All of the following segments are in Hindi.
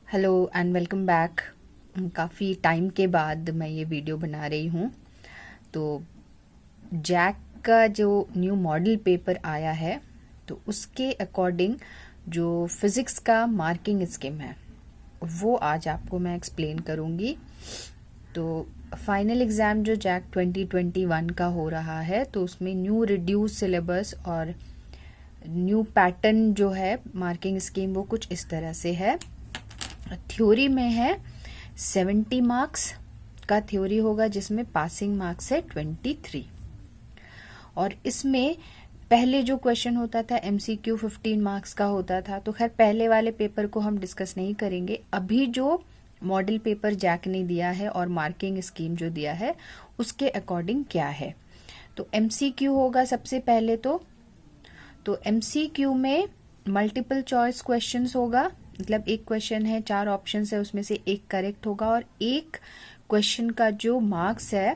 Hello and welcome back. काफ़ी टाइम के बाद मैं ये वीडियो बना रही हूँ। तो जैक का जो न्यू मॉडल पेपर आया है तो उसके अकॉर्डिंग जो फिज़िक्स का मार्किंग स्कीम है वो आज आपको मैं एक्सप्लेन करूँगी। तो फाइनल एग्ज़ाम जो जैक 2021 का हो रहा है तो उसमें न्यू रिड्यूस सिलेबस और न्यू पैटर्न जो है मार्किंग स्कीम वो कुछ इस तरह से है। थ्योरी में है 70 मार्क्स का थ्योरी होगा जिसमें पासिंग मार्क्स है 23 और इसमें पहले जो क्वेश्चन होता था एमसीक्यू 15 मार्क्स का होता था। तो खैर पहले वाले पेपर को हम डिस्कस नहीं करेंगे। अभी जो मॉडल पेपर जैक ने दिया है और मार्किंग स्कीम जो दिया है उसके अकॉर्डिंग क्या है। तो एमसीक्यू होगा सबसे पहले। तो एमसीक्यू में मल्टीपल चॉइस क्वेश्चंस होगा, मतलब एक क्वेश्चन है, 4 ऑप्शन है, उसमें से एक करेक्ट होगा और एक क्वेश्चन का जो मार्क्स है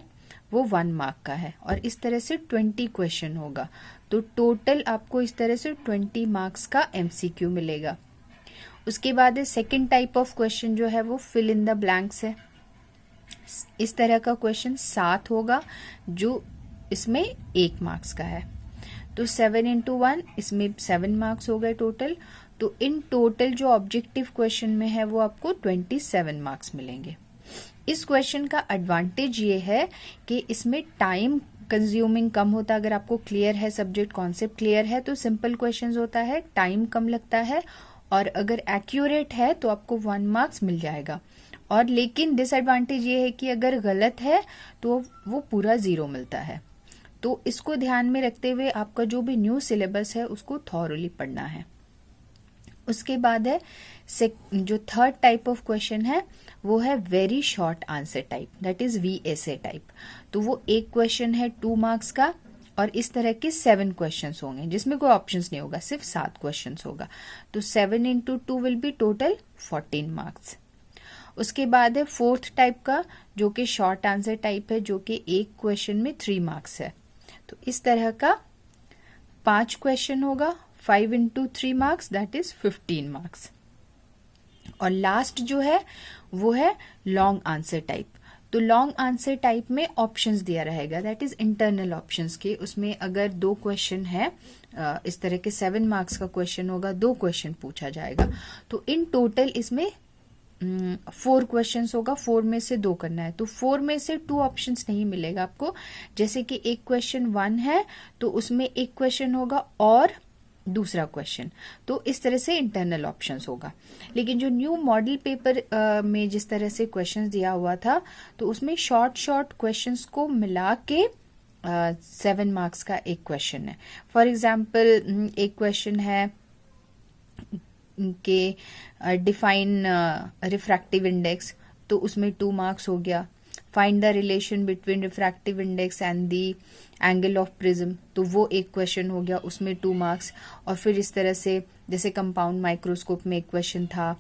वो 1 मार्क का है और इस तरह से 20 क्वेश्चन होगा। तो टोटल आपको इस तरह से 20 मार्क्स का एमसीक्यू मिलेगा। उसके बाद सेकंड टाइप ऑफ क्वेश्चन जो है वो फिल इन द ब्लैंक्स है। इस तरह का क्वेश्चन 7 होगा जो इसमें 1 मार्क्स का है। तो 7 इंटू 1 इसमें 7 मार्क्स हो गए टोटल। तो इन टोटल जो ऑब्जेक्टिव क्वेश्चन में है वो आपको 27 मार्क्स मिलेंगे। इस क्वेश्चन का एडवांटेज ये है कि इसमें टाइम कंज्यूमिंग कम होता है। अगर आपको क्लियर है सब्जेक्ट, कॉन्सेप्ट क्लियर है तो सिंपल क्वेश्चंस होता है, टाइम कम लगता है और अगर एक्यूरेट है तो आपको 1 मार्क्स मिल जाएगा। और लेकिन डिसएडवांटेज ये है कि अगर गलत है तो वो पूरा 0 मिलता है। तो इसको ध्यान में रखते हुए आपका जो भी न्यू सिलेबस है उसको थॉरोली पढ़ना है। उसके बाद है जो थर्ड टाइप ऑफ क्वेश्चन है वो है very short answer type, that is VSA type. तो वो एक क्वेश्चन है 2 मार्क्स का और इस तरह के 7 क्वेश्चंस होंगे जिसमें कोई ऑप्शंस नहीं होगा, सिर्फ 7 क्वेश्चंस होगा। तो 7 into 2 will be total 14 marks. उसके बाद है फोर्थ टाइप का जो कि शॉर्ट आंसर टाइप है, जो कि एक क्वेश्चन में 3 मार्क्स है। तो इस तरह का 5 क्वेश्चन होगा, 5 into 3 marks that is 15 marks. और लास्ट जो है वो है लॉन्ग आंसर टाइप। तो लॉन्ग आंसर टाइप में ऑप्शंस दिया रहेगा, दैट इज इंटरनल ऑप्शंस के। उसमें अगर 2 क्वेश्चन है, इस तरह के 7 मार्क्स का क्वेश्चन होगा, 2 क्वेश्चन पूछा जाएगा। तो इन टोटल इसमें 4 क्वेश्चंस होगा, 4 में से 2 करना है। तो 4 में से 2 ऑप्शंस नहीं मिलेगा आपको। जैसे कि एक क्वेश्चन 1 है तो उसमें एक क्वेश्चन होगा और दूसरा क्वेश्चन, तो इस तरह से इंटरनल ऑप्शंस होगा। लेकिन जो न्यू मॉडल पेपर में जिस तरह से क्वेश्चंस दिया हुआ था तो उसमें शॉर्ट क्वेश्चंस को मिला के 7 मार्क्स का एक क्वेश्चन है। फॉर एग्जाम्पल एक क्वेश्चन है के डिफाइन रिफ्रैक्टिव इंडेक्स, तो उसमें 2 मार्क्स हो गया। Find the relation between refractive index and the angle of prism, तो वो एक क्वेश्चन हो गया, उसमें 2 मार्क्स। और फिर इस तरह से जैसे कंपाउंड माइक्रोस्कोप में एक क्वेश्चन था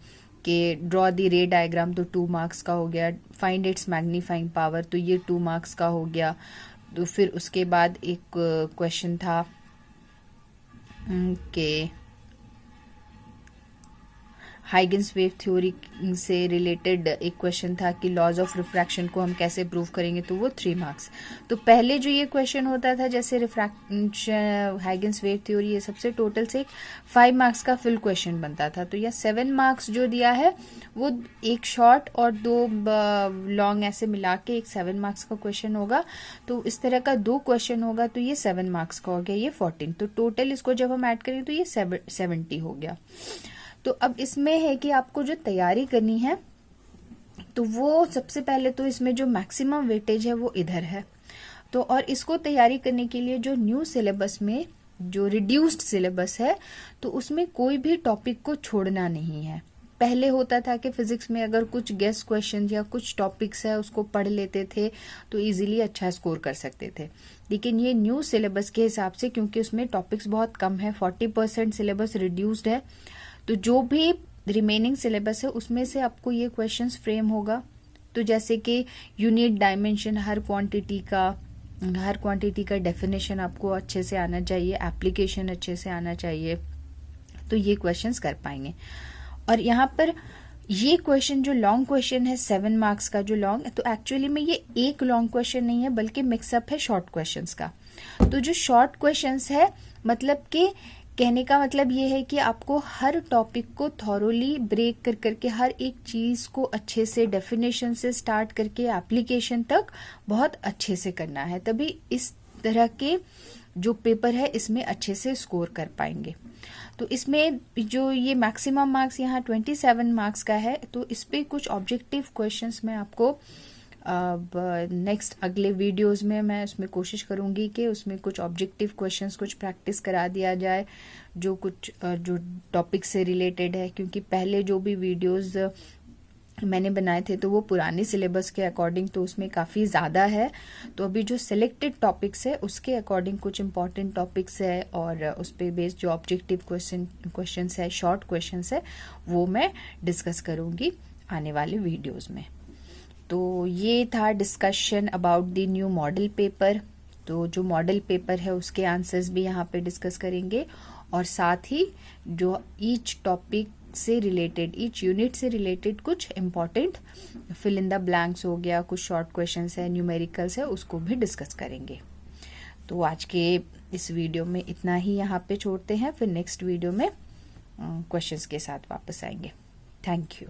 कि ड्रॉ द रे डायग्राम, तो 2 मार्क्स का हो गया। फाइंड इट्स मैग्नीफाइंग पावर, तो ये 2 मार्क्स का हो गया। तो फिर उसके बाद एक क्वेश्चन था कि हाइगन्स वेव थ्योरी से रिलेटेड एक क्वेश्चन था कि लॉज ऑफ रिफ्रैक्शन को हम कैसे प्रूव करेंगे, तो वो 3 मार्क्स। तो पहले जो ये क्वेश्चन होता था जैसे रिफ्रैक्शन, हाइगन्स वेव थ्योरी, ये सबसे टोटल से 5 मार्क्स का फुल क्वेश्चन बनता था। तो यह 7 मार्क्स जो दिया है वो एक शॉर्ट और 2 लॉन्ग ऐसे मिला के एक 7 मार्क्स का क्वेश्चन होगा। तो इस तरह का 2 क्वेश्चन होगा तो ये 7 मार्क्स का हो गया, ये 14। तो टोटल इसको जब हम ऐड करें तो ये 70 हो गया। तो अब इसमें है कि आपको जो तैयारी करनी है तो वो सबसे पहले तो इसमें जो मैक्सिमम वेटेज है वो इधर है। तो और इसको तैयारी करने के लिए जो न्यू सिलेबस में जो रिड्यूस्ड सिलेबस है तो उसमें कोई भी टॉपिक को छोड़ना नहीं है। पहले होता था कि फिजिक्स में अगर कुछ गेस क्वेश्चन या कुछ टॉपिक्स है उसको पढ़ लेते थे तो इजीली अच्छा स्कोर कर सकते थे। लेकिन ये न्यू सिलेबस के हिसाब से, क्योंकि उसमें टॉपिक्स बहुत कम है, 40% सिलेबस रिड्यूस्ड है, तो जो भी रिमेनिंग सिलेबस है उसमें से आपको ये क्वेश्चंस फ्रेम होगा। तो जैसे कि यूनिट डायमेंशन, हर क्वांटिटी का डेफिनेशन आपको अच्छे से आना चाहिए, एप्लीकेशन अच्छे से आना चाहिए, तो ये क्वेश्चंस कर पाएंगे। और यहाँ पर ये क्वेश्चन जो लॉन्ग क्वेश्चन है 7 मार्क्स का जो लॉन्ग, तो एक्चुअली में ये एक लॉन्ग क्वेश्चन नहीं है बल्कि मिक्सअप है शॉर्ट क्वेश्चंस का। तो जो शॉर्ट क्वेश्चंस है मतलब कि कहने का मतलब ये है कि आपको हर टॉपिक को थॉरोली ब्रेक कर करके हर एक चीज को अच्छे से डेफिनेशन से स्टार्ट करके एप्लीकेशन तक बहुत अच्छे से करना है, तभी इस तरह के जो पेपर है इसमें अच्छे से स्कोर कर पाएंगे। तो इसमें जो ये मैक्सिमम मार्क्स यहाँ 27 मार्क्स का है, तो इस पे कुछ ऑब्जेक्टिव क्वेश्चंस मैं आपको अब नेक्स्ट अगले वीडियोस में मैं उसमें कोशिश करूंगी कि उसमें कुछ ऑब्जेक्टिव क्वेश्चंस कुछ प्रैक्टिस करा दिया जाए जो कुछ जो टॉपिक से रिलेटेड है, क्योंकि पहले जो भी वीडियोस मैंने बनाए थे तो वो पुराने सिलेबस के अकॉर्डिंग तो उसमें काफ़ी ज़्यादा है। तो अभी जो सिलेक्टेड टॉपिक्स है उसके अकॉर्डिंग कुछ इंपॉर्टेंट टॉपिक्स है और उस पर बेस्ड जो ऑब्जेक्टिव क्वेश्चंस है, शॉर्ट क्वेश्चंस है, वो मैं डिस्कस करूँगी आने वाले वीडियोज़ में। तो ये था discussion about the new model paper. तो जो मॉडल पेपर है उसके आंसर्स भी यहाँ पे डिस्कस करेंगे और साथ ही जो ईच टॉपिक से रिलेटेड, ईच यूनिट से रिलेटेड कुछ important fill in the blanks हो गया, कुछ शॉर्ट क्वेश्चंस है, न्यूमेरिकल्स है, उसको भी डिस्कस करेंगे। तो आज के इस वीडियो में इतना ही यहाँ पे छोड़ते हैं, फिर नेक्स्ट वीडियो में क्वेश्चंस के साथ वापस आएंगे। Thank you.